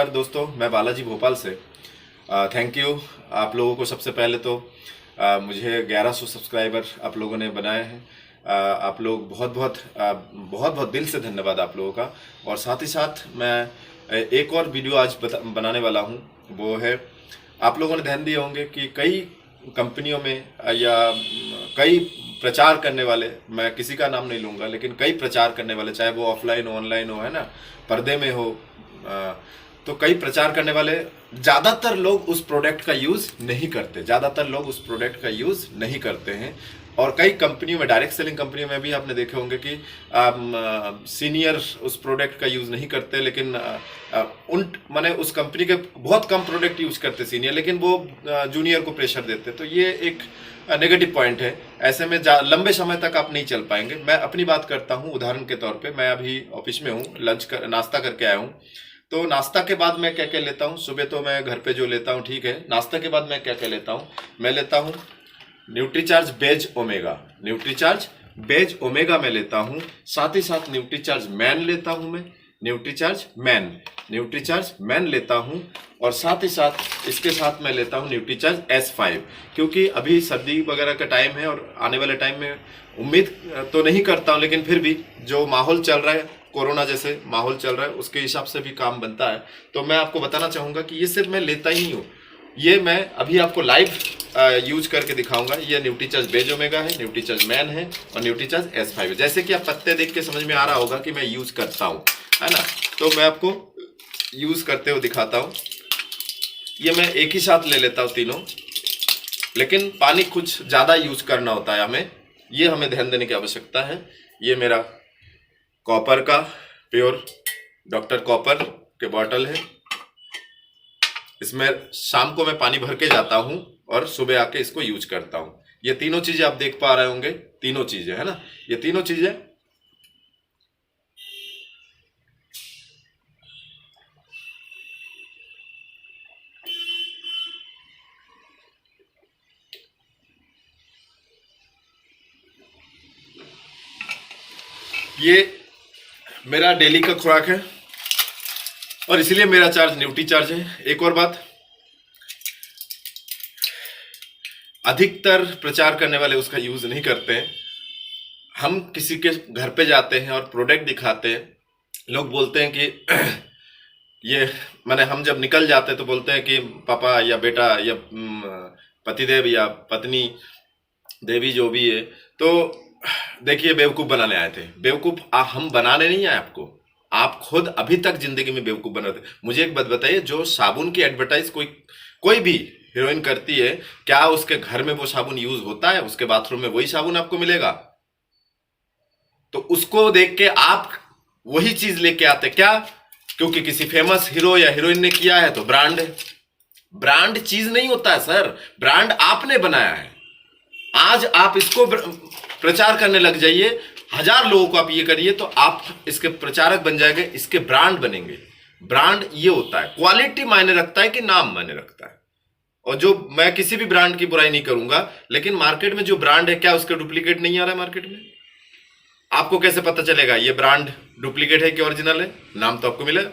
नमस्कार दोस्तों, मैं बालाजी भोपाल से। थैंक यू आप लोगों को। सबसे पहले तो मुझे 1100 सब्सक्राइबर आप लोगों ने बनाए हैं। आप लोग बहुत बहुत दिल से धन्यवाद आप लोगों का। और साथ ही साथ मैं एक और वीडियो आज बनाने वाला हूं। वो है, आप लोगों ने ध्यान दिए होंगे कि कई कंपनियों में या कई प्रचार करने वाले, मैं किसी का नाम नहीं लूँगा, लेकिन कई प्रचार करने वाले, चाहे वो ऑफलाइन हो ऑनलाइन हो, है ना, पर्दे में हो, तो कई प्रचार करने वाले, ज़्यादातर लोग उस प्रोडक्ट का यूज़ नहीं करते। ज़्यादातर लोग उस प्रोडक्ट का यूज़ नहीं करते हैं। और कई कंपनियों में, डायरेक्ट सेलिंग कंपनियों में भी आपने देखे होंगे कि सीनियर उस प्रोडक्ट का यूज़ नहीं करते, लेकिन माने उस कंपनी के बहुत कम प्रोडक्ट यूज करते सीनियर, लेकिन वो जूनियर को प्रेशर देते। तो ये एक नेगेटिव पॉइंट है। ऐसे में लंबे समय तक आप नहीं चल पाएंगे। मैं अपनी बात करता हूँ उदाहरण के तौर पे। मैं अभी ऑफिस में हूँ, नाश्ता करके आया हूँ। तो नाश्ता के बाद मैं क्या क्या लेता हूँ? सुबह तो मैं घर पे जो लेता हूँ ठीक है। नाश्ता के बाद मैं क्या क्या लेता हूँ? मैं लेता हूँ न्यूट्रीचार्ज बेज ओमेगा। न्यूट्रीचार्ज बेज ओमेगा मैं लेता हूँ। साथ ही साथ न्यूट्रीचार्ज मैन लेता हूँ मैं। न्यूट्रीचार्ज मैन लेता हूँ। और साथ ही साथ इसके साथ मैं लेता हूँ न्यूट्रीचार्ज S5, क्योंकि अभी सर्दी वगैरह का टाइम है और आने वाले टाइम में उम्मीद तो नहीं करता हूँ, लेकिन फिर भी जो माहौल चल रहा है, कोरोना जैसे माहौल चल रहा है, उसके हिसाब से भी काम बनता है। तो मैं आपको बताना चाहूँगा कि ये सिर्फ मैं लेता ही नहीं हूँ, ये मैं अभी आपको लाइव यूज करके दिखाऊंगा। ये न्यूट्रीचार्ज बेज ओमेगा है, न्यूट्रीचार्ज मैन है और न्यूट्रीचार्ज S5 है। जैसे कि आप पत्ते देख के समझ में आ रहा होगा कि मैं यूज करता हूँ, है ना। तो मैं आपको यूज करते हुए दिखाता हूँ। ये मैं एक ही साथ ले लेता हूँ तीनों, लेकिन पानी कुछ ज़्यादा यूज करना होता है हमें, ये हमें ध्यान देने की आवश्यकता है। ये मेरा कॉपर का प्योर डॉक्टर कॉपर के बॉटल है। इसमें शाम को मैं पानी भर के जाता हूं और सुबह आके इसको यूज करता हूं। ये तीनों चीजें आप देख पा रहे होंगे, तीनों चीजें, है ना, ये तीनों चीजें ये मेरा डेली का खुराक है और इसलिए मेरा चार्ज न्यूट्रीचार्ज है। एक और बात, अधिकतर प्रचार करने वाले उसका यूज नहीं करते हैं। हम किसी के घर पे जाते हैं और प्रोडक्ट दिखाते हैं, लोग बोलते हैं कि ये, माने हम जब निकल जाते हैं तो बोलते हैं कि पापा या बेटा या पतिदेव या पत्नी देवी जो भी है, तो देखिए बेवकूफ बनाने आए थे। बेवकूफ हम बनाने नहीं आए आपको, आप खुद अभी तक जिंदगी में बेवकूफ बनाते। मुझे एक बात बताइए, जो साबुन की एडवर्टाइज कोई भी हीरोइन करती है, क्या उसके घर में वो साबुन यूज होता है? उसके बाथरूम में वही साबुन आपको मिलेगा? तो उसको देख के आप वही चीज लेके आते क्या? क्योंकि किसी फेमस हीरो या हीरोइन ने किया है तो ब्रांड है। ब्रांड चीज नहीं होता है सर, ब्रांड आपने बनाया है। आज आप इसको प्रचार करने लग जाइए, 1000 लोगों को आप ये करिए तो आप इसके प्रचारक बन जाएंगे, इसके ब्रांड बनेंगे। ब्रांड ये होता है, क्वालिटी मायने रखता है कि नाम मायने रखता है। और जो, मैं किसी भी ब्रांड की बुराई नहीं करूंगा, लेकिन मार्केट में जो ब्रांड है, क्या उसके डुप्लीकेट नहीं आ रहा है मार्केट में? आपको कैसे पता चलेगा ये ब्रांड डुप्लीकेट है कि ओरिजिनल है? नाम तो आपको मिलेगा।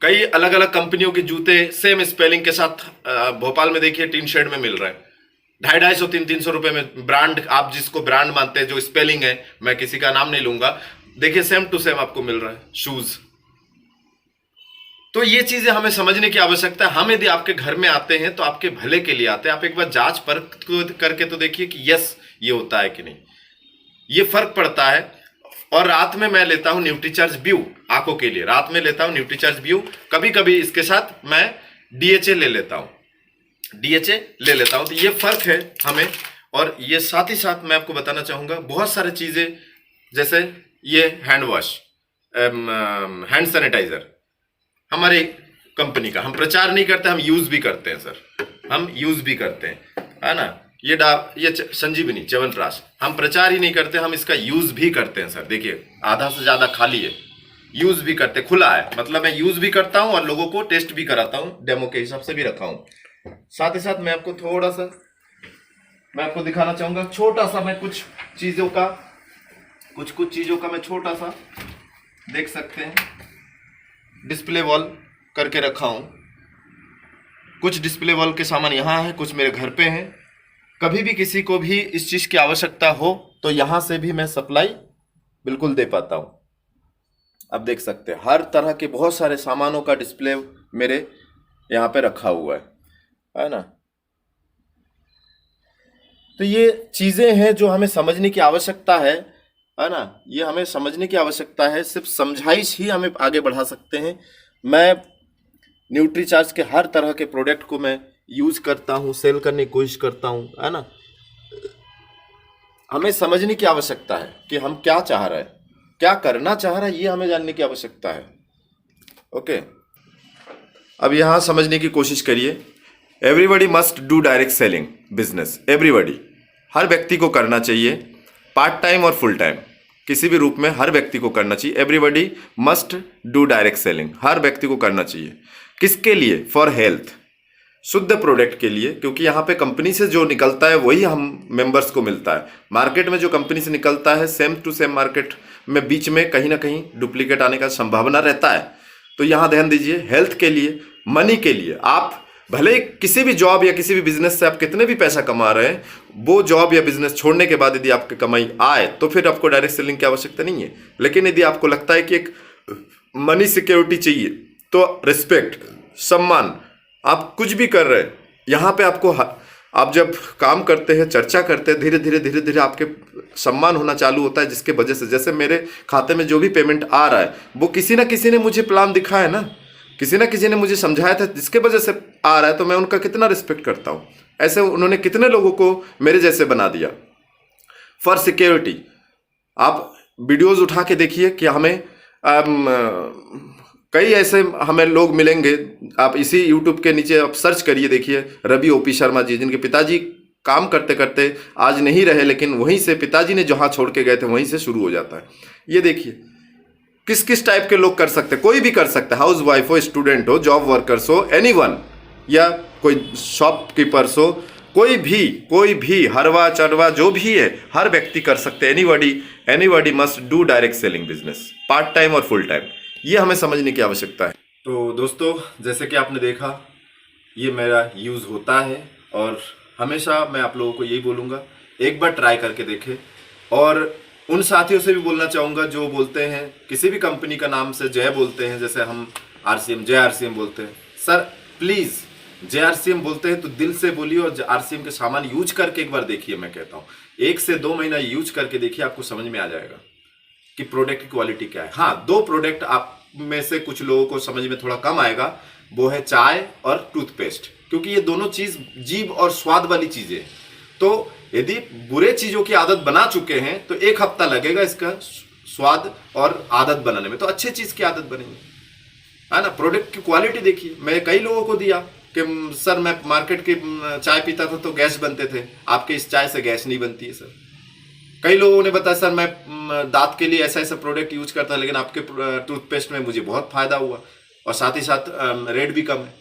कई अलग अलग कंपनियों के जूते सेम स्पेलिंग के साथ भोपाल में देखिए टीन शेड में मिल रहा है, 250-300 रुपए में। ब्रांड, आप जिसको ब्रांड मानते हैं, जो स्पेलिंग है, मैं किसी का नाम नहीं लूंगा, देखिए सेम टू सेम आपको मिल रहा है शूज। तो ये चीजें हमें समझने की आवश्यकता है। हम यदि आपके घर में आते हैं तो आपके भले के लिए आते हैं। आप एक बार जांच परख करके तो देखिए कि यस ये होता है कि नहीं, ये फर्क पड़ता है। और रात में मैं लेता हूं न्यूट्रीचार्ज ब्यू, आंखों के लिए रात में लेता हूं न्यूट्रीचार्ज ब्यू। कभी कभी इसके साथ मैं DHA ले लेता हूं, तो ये फर्क है हमें। और ये साथ ही साथ मैं आपको बताना चाहूंगा बहुत सारी चीजें, जैसे ये हैंड वॉश, हैंड सैनिटाइजर हमारे कंपनी का, हम प्रचार नहीं करते, हम यूज भी करते हैं सर, हम यूज भी करते हैं, है ना। ये संजीवनी च्यवनप्राश, हम प्रचार ही नहीं करते, हम इसका यूज भी करते हैं सर। देखिए आधा से ज्यादा खाली है, यूज भी करते, खुला है, मतलब मैं यूज भी करता हूं और लोगों को टेस्ट भी कराता हूं, डेमो के हिसाब से भी रखा हूं। साथ ही साथ मैं आपको थोड़ा सा मैं आपको दिखाना चाहूंगा, छोटा सा मैं कुछ चीजों का मैं छोटा सा देख सकते हैं। डिस्प्ले वॉल करके रखा हूँ। कुछ डिस्प्ले वॉल के सामान यहाँ है, कुछ मेरे घर पे हैं। कभी भी किसी को भी इस चीज़ की आवश्यकता हो तो यहाँ से भी मैं सप्लाई बिल्कुल दे पाता हूँ। अब देख सकते हैं हर तरह के बहुत सारे सामानों का डिस्प्ले मेरे यहाँ पे रखा हुआ है ना। तो ये चीज़ें हैं जो हमें समझने की आवश्यकता है ना। ये हमें समझने की आवश्यकता है, सिर्फ समझाइश ही हमें आगे बढ़ा सकते हैं। मैं न्यूट्रीचार्ज के हर तरह के प्रोडक्ट को मैं यूज करता हूँ, सेल करने की कोशिश करता हूँ, है ना। हमें समझने की आवश्यकता है कि हम क्या चाह रहे हैं, क्या करना चाह रहा है, ये हमें जानने की आवश्यकता है। ओके, अब यहाँ समझने की कोशिश करिए। Everybody must do direct selling business. Everybody, हर व्यक्ति को करना चाहिए, पार्ट टाइम और फुल टाइम किसी भी रूप में हर व्यक्ति को करना चाहिए। Everybody must do direct selling, हर व्यक्ति को करना चाहिए। किसके लिए? फॉर हेल्थ, शुद्ध प्रोडक्ट के लिए, क्योंकि यहाँ पे कंपनी से जो निकलता है वही हम मेंबर्स को मिलता है। मार्केट में जो कंपनी से निकलता है सेम टू सेम मार्केट में बीच में कहीं ना कहीं डुप्लीकेट आने का संभावना रहता है। तो यहाँ ध्यान दीजिए, हेल्थ के लिए, मनी के लिए। आप भले ही किसी भी जॉब या किसी भी बिजनेस से आप कितने भी पैसा कमा रहे हैं, वो जॉब या बिजनेस छोड़ने के बाद यदि आपकी कमाई आए तो फिर आपको डायरेक्ट सेलिंग की आवश्यकता नहीं है। लेकिन यदि आपको लगता है कि एक मनी सिक्योरिटी चाहिए तो रिस्पेक्ट, सम्मान, आप कुछ भी कर रहे हैं यहाँ पे आपको, आप जब काम करते हैं, चर्चा करते हैं, धीरे धीरे आपके सम्मान होना चालू होता है, जिसके वजह से जैसे मेरे खाते में जो भी पेमेंट आ रहा है वो किसी ना किसी ने मुझे प्लान दिखाया ना, किसी ना किसी ने मुझे समझाया था, जिसके वजह से आ रहा है। तो मैं उनका कितना रिस्पेक्ट करता हूँ। ऐसे उन्होंने कितने लोगों को मेरे जैसे बना दिया। फॉर सिक्योरिटी, आप वीडियोस उठा के देखिए कि हमें कई ऐसे हमें लोग मिलेंगे। आप इसी यूट्यूब के नीचे आप सर्च करिए, देखिए रवि ओपी शर्मा जी, जिनके पिताजी काम करते करते आज नहीं रहे, लेकिन वहीं से पिताजी ने जहाँ छोड़ के गए थे वहीं से शुरू हो जाता है। ये देखिए किस किस टाइप के लोग कर सकते हैं, कोई भी कर सकता है। हाउस वाइफ हो, स्टूडेंट हो, जॉब वर्कर्स हो, एनीवन, या कोई शॉपकीपर्स हो, कोई भी हरवा चरवा जो भी है, हर व्यक्ति कर सकते हैं। Anybody must do direct selling business, part time और फुल टाइम। ये हमें समझने की आवश्यकता है। तो दोस्तों, जैसे कि आपने देखा, ये मेरा यूज़ होता है और हमेशा मैं आप लोगों को यही बोलूँगा, एक बार ट्राई करके देखें। और उन साथियों से भी बोलना चाहूँगा जो बोलते हैं किसी भी कंपनी का नाम से जय बोलते हैं, जैसे हम जय आरसीएम बोलते हैं। सर प्लीज़, जय आरसीएम बोलते हैं तो दिल से बोलिए और आरसीएम के सामान यूज करके एक बार देखिए। मैं कहता हूँ 1 से 2 महीना यूज करके देखिए, आपको समझ में आ जाएगा कि प्रोडक्ट की क्वालिटी क्या है। हाँ, 2 प्रोडक्ट आप में से कुछ लोगों को समझ में थोड़ा कम आएगा, वो है चाय और टूथपेस्ट, क्योंकि ये दोनों चीज जीभ और स्वाद वाली चीजें हैं। तो यदि बुरे चीजों की आदत बना चुके हैं तो 1 हफ्ता लगेगा इसका स्वाद और आदत बनाने में, तो अच्छे चीज की आदत बनेगी, है ना। प्रोडक्ट की क्वालिटी देखिए, मैं कई लोगों को दिया कि सर मैं मार्केट की चाय पीता था तो गैस बनते थे, आपके इस चाय से गैस नहीं बनती है सर। कई लोगों ने बताया सर मैं दांत के लिए ऐसा ऐसा प्रोडक्ट यूज करता है, लेकिन आपके टूथपेस्ट में मुझे बहुत फायदा हुआ और साथ ही साथ रेट भी कम है।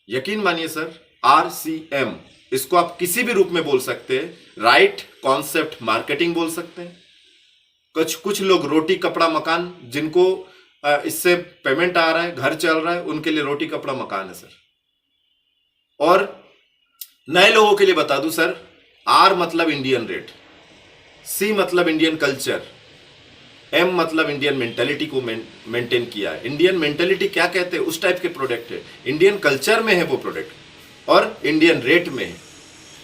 यकीन मानिए सर, RCM, इसको आप किसी भी रूप में बोल सकते हैं। राइट कॉन्सेप्ट मार्केटिंग बोल सकते हैं। कुछ लोग रोटी कपड़ा मकान, जिनको इससे पेमेंट आ रहा है, घर चल रहा है, उनके लिए रोटी कपड़ा मकान है सर। और नए लोगों के लिए बता दूं सर, R मतलब इंडियन रेट, C मतलब इंडियन कल्चर, M मतलब इंडियन मेंटेलिटी को मेंटेन किया है। इंडियन मेंटेलिटी क्या कहते हैं, उस टाइप के प्रोडक्ट है। इंडियन कल्चर में है वो प्रोडक्ट और इंडियन रेट में है।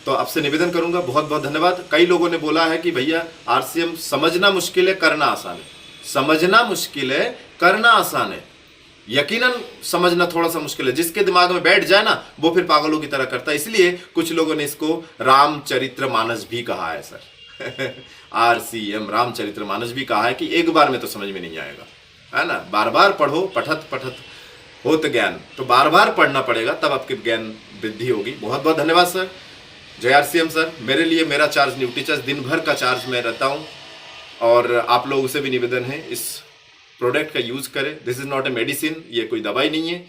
तो आपसे निवेदन करूंगा, बहुत बहुत धन्यवाद। कई लोगों ने बोला है कि भैया RCM समझना मुश्किल है, करना आसान है। समझना मुश्किल है, करना आसान है। यकीनन समझना थोड़ा सा मुश्किल है। जिसके दिमाग में बैठ जाए ना, वो फिर पागलों की तरह करता है। इसलिए कुछ लोगों ने इसको रामचरितमानस भी कहा है सर। RCM रामचरितमानस भी कहा है कि एक बार में तो समझ में नहीं आएगा, है ना। बार बार पढ़ो, पठत पठत होत ज्ञान। तो बार बार पढ़ना पड़ेगा, तब आपके ज्ञान वृद्धि होगी। बहुत बहुत धन्यवाद सर। जय RCM सर। मेरे लिए मेरा चार्ज न्यूट्रीचार्ज दिन भर का चार्ज मैं रहता हूँ, और आप लोगों से भी निवेदन है इस प्रोडक्ट का यूज करें। This is not a medicine, ये कोई दवाई नहीं है,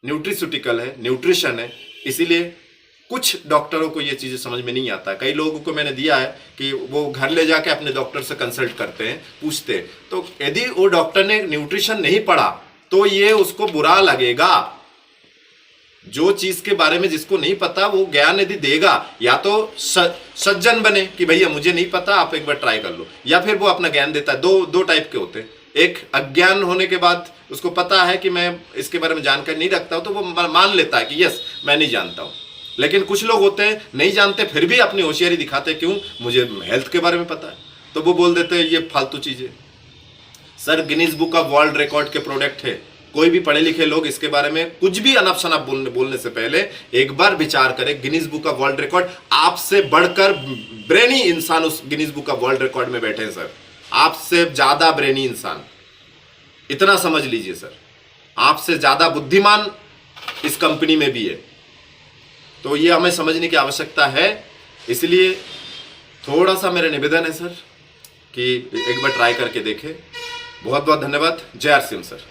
न्यूट्रिस्यूटिकल है, न्यूट्रिशन है। इसीलिए कुछ डॉक्टरों को ये चीज़ें समझ में नहीं आता। कई लोगों को मैंने दिया है कि वो घर ले जाके अपने डॉक्टर से कंसल्ट करते हैं, पूछते हैं। तो यदि वो डॉक्टर ने न्यूट्रिशन नहीं पढ़ा तो ये उसको बुरा लगेगा। जो चीज के बारे में जिसको नहीं पता वो ज्ञान यदि देगा, या तो सज्जन बने कि भैया मुझे नहीं पता आप एक बार ट्राई कर लो, या फिर वो अपना ज्ञान देता है। दो टाइप के होते हैं। एक अज्ञान होने के बाद उसको पता है कि मैं इसके बारे में जानकारी नहीं रखता हूं, तो वो मान लेता है कि यस मैं नहीं जानता हूं। लेकिन कुछ लोग होते हैं नहीं जानते फिर भी अपनी होशियारी दिखाते, क्यों? मुझे हेल्थ के बारे में पता है, तो वो बोल देते हैं ये फालतू चीजें। Sir Guinness book of world record के प्रोडक्ट है। कोई भी पढ़े लिखे लोग इसके बारे में कुछ भी अनप शनप बोलने से पहले एक बार विचार करें। Guinness book of world record, आपसे बढ़कर ब्रेनी इंसान उस Guinness book of world record में बैठे हैं सर। आपसे ज्यादा ब्रेनी इंसान, इतना समझ लीजिए सर। आपसे ज्यादा बुद्धिमान इस कंपनी में भी है। तो ये हमें समझने की आवश्यकता है। इसलिए थोड़ा सा मेरा निवेदन है सर कि एक बार ट्राई करके देखें। बहुत बहुत धन्यवाद। जय आर सी एम सर।